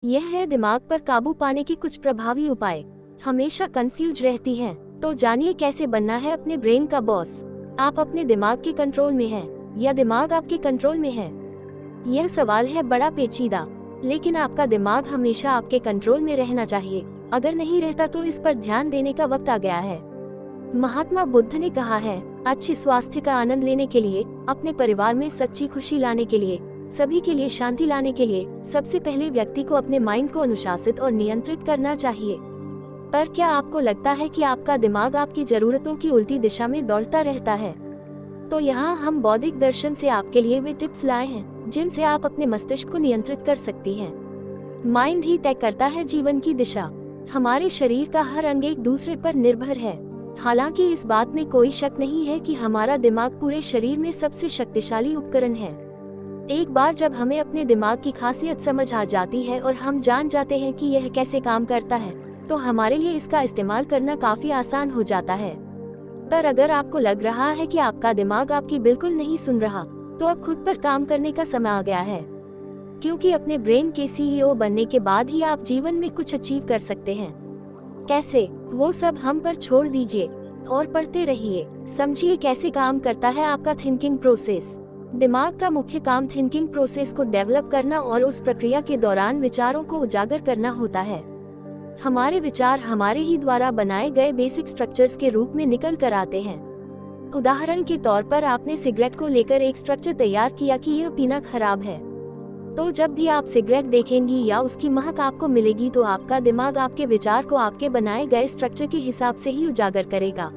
यह है दिमाग पर काबू पाने के कुछ प्रभावी उपाय। हमेशा कंफ्यूज रहती हैं, तो जानिए कैसे बनना है अपने ब्रेन का बॉस। आप अपने दिमाग के कंट्रोल में हैं या दिमाग आपके कंट्रोल में है? यह सवाल है बड़ा पेचीदा, लेकिन आपका दिमाग हमेशा आपके कंट्रोल में रहना चाहिए। अगर नहीं रहता तो इस पर ध्यान देने का वक्त आ गया है। महात्मा बुद्ध ने कहा है, अच्छे स्वास्थ्य का आनंद लेने के लिए, अपने परिवार में सच्ची खुशी लाने के लिए, सभी के लिए शांति लाने के लिए, सबसे पहले व्यक्ति को अपने माइंड को अनुशासित और नियंत्रित करना चाहिए। पर क्या आपको लगता है कि आपका दिमाग आपकी जरूरतों की उल्टी दिशा में दौड़ता रहता है? तो यहाँ हम बौद्धिक दर्शन से आपके लिए वे टिप्स लाए हैं जिनसे आप अपने मस्तिष्क को नियंत्रित कर सकती हैं। माइंड ही तय करता है जीवन की दिशा। हमारे शरीर का हर अंग एक दूसरे पर निर्भर है। हालांकि इस बात में कोई शक नहीं है कि हमारा दिमाग पूरे शरीर में सबसे शक्तिशाली उपकरण है। एक बार जब हमें अपने दिमाग की खासियत समझ आ जाती है और हम जान जाते हैं कि यह कैसे काम करता है, तो हमारे लिए इसका इस्तेमाल करना काफी आसान हो जाता है। पर अगर आपको लग रहा है कि आपका दिमाग आपकी बिल्कुल नहीं सुन रहा, तो अब खुद पर काम करने का समय आ गया है। क्योंकि अपने ब्रेन के सीईओ बनने के बाद ही आप जीवन में कुछ अचीव कर सकते हैं। कैसे, वो सब हम पर छोड़ दीजिए और पढ़ते रहिए, समझिए कैसे काम करता है आपका थिंकिंग प्रोसेस। दिमाग का मुख्य काम थिंकिंग प्रोसेस को डेवलप करना और उस प्रक्रिया के दौरान विचारों को उजागर करना होता है। हमारे विचार हमारे ही द्वारा बनाए गए बेसिक स्ट्रक्चर्स के रूप में निकल कर आते हैं। उदाहरण के तौर पर आपने सिगरेट को लेकर एक स्ट्रक्चर तैयार किया कि यह पीना खराब है, तो जब भी आप सिगरेट देखेंगी या उसकी महक आपको मिलेगी, तो आपका दिमाग आपके विचार को आपके बनाए गए स्ट्रक्चर के हिसाब से ही उजागर करेगा।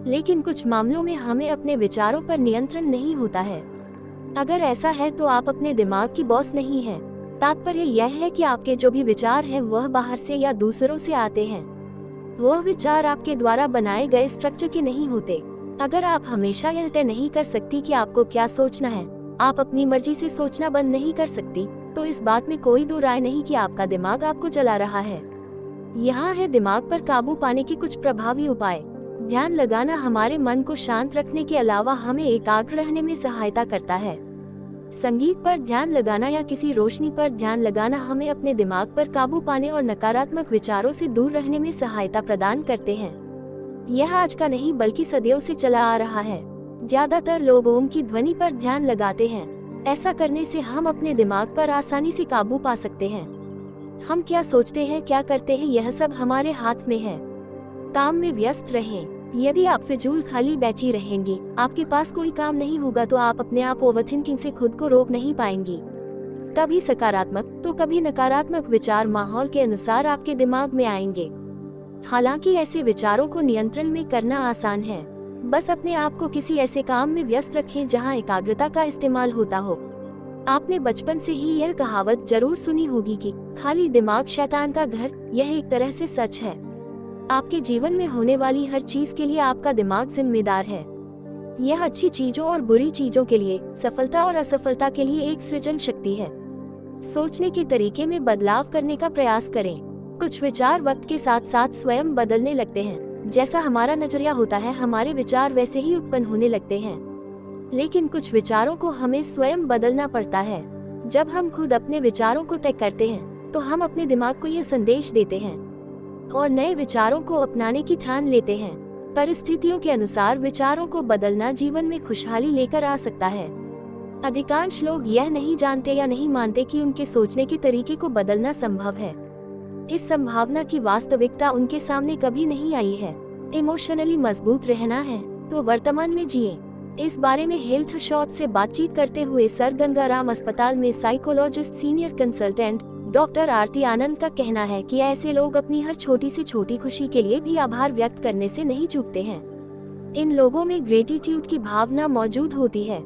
लेकिन कुछ मामलों में हमें अपने विचारों पर नियंत्रण नहीं होता है। अगर ऐसा है तो आप अपने दिमाग की बॉस नहीं हैं। तात्पर्य यह है कि आपके जो भी विचार हैं वह बाहर से या दूसरों से आते हैं। वह विचार आपके द्वारा बनाए गए स्ट्रक्चर के नहीं होते। अगर आप हमेशा यह तय नहीं कर सकती कि आपको क्या सोचना है, आप अपनी मर्जी से सोचना बंद नहीं कर सकती, तो इस बात में कोई दो राय नहीं कि आपका दिमाग आपको चला रहा है। यहाँ है दिमाग पर काबू पाने के कुछ प्रभावी उपाय। ध्यान लगाना हमारे मन को शांत रखने के अलावा हमें एकाग्र रहने में सहायता करता है। संगीत पर ध्यान लगाना या किसी रोशनी पर ध्यान लगाना हमें अपने दिमाग पर काबू पाने और नकारात्मक विचारों से दूर रहने में सहायता प्रदान करते हैं। यह आज का नहीं बल्कि सदियों से चला आ रहा है। ज्यादातर लोग ओम की ध्वनि पर ध्यान लगाते हैं। ऐसा करने से हम अपने दिमाग पर आसानी से काबू पा सकते हैं। हम क्या सोचते हैं, क्या करते हैं, यह सब हमारे हाथ में है। काम में व्यस्त रहें। यदि आप फिजूल खाली बैठी रहेंगी, आपके पास कोई काम नहीं होगा, तो आप अपने आप ओवरथिंकिंग से खुद को रोक नहीं पाएंगी। कभी सकारात्मक तो कभी नकारात्मक विचार माहौल के अनुसार आपके दिमाग में आएंगे। हालांकि ऐसे विचारों को नियंत्रण में करना आसान है। बस अपने आप को किसी ऐसे काम में व्यस्त रखें जहां एकाग्रता का इस्तेमाल होता हो। आपने बचपन से ही यह कहावत जरूर सुनी होगी कि खाली दिमाग शैतान का घर। यह एक तरह से सच है। आपके जीवन में होने वाली हर चीज के लिए आपका दिमाग जिम्मेदार है। यह अच्छी चीजों और बुरी चीजों के लिए, सफलता और असफलता के लिए एक सृजन शक्ति है। सोचने के तरीके में बदलाव करने का प्रयास करें। कुछ विचार वक्त के साथ साथ स्वयं बदलने लगते हैं। जैसा हमारा नजरिया होता है, हमारे विचार वैसे ही उत्पन्न होने लगते हैं। लेकिन कुछ विचारों को हमें स्वयं बदलना पड़ता है। जब हम खुद अपने विचारों को तय करते हैं, तो हम अपने दिमाग को यह संदेश देते हैं और नए विचारों को अपनाने की ठान लेते हैं। परिस्थितियों के अनुसार विचारों को बदलना जीवन में खुशहाली लेकर आ सकता है। अधिकांश लोग यह नहीं जानते या नहीं मानते कि उनके सोचने के तरीके को बदलना संभव है। इस संभावना की वास्तविकता उनके सामने कभी नहीं आई है। इमोशनली मजबूत रहना है तो वर्तमान में जिए। इस बारे में हेल्थ शॉट से बातचीत करते हुए सर गंगाराम अस्पताल में साइकोलॉजिस्ट सीनियर कंसल्टेंट डॉक्टर आरती आनंद का कहना है कि ऐसे लोग अपनी हर छोटी से छोटी खुशी के लिए भी आभार व्यक्त करने से नहीं चूकते हैं। इन लोगों में ग्रेटिट्यूड की भावना मौजूद होती है।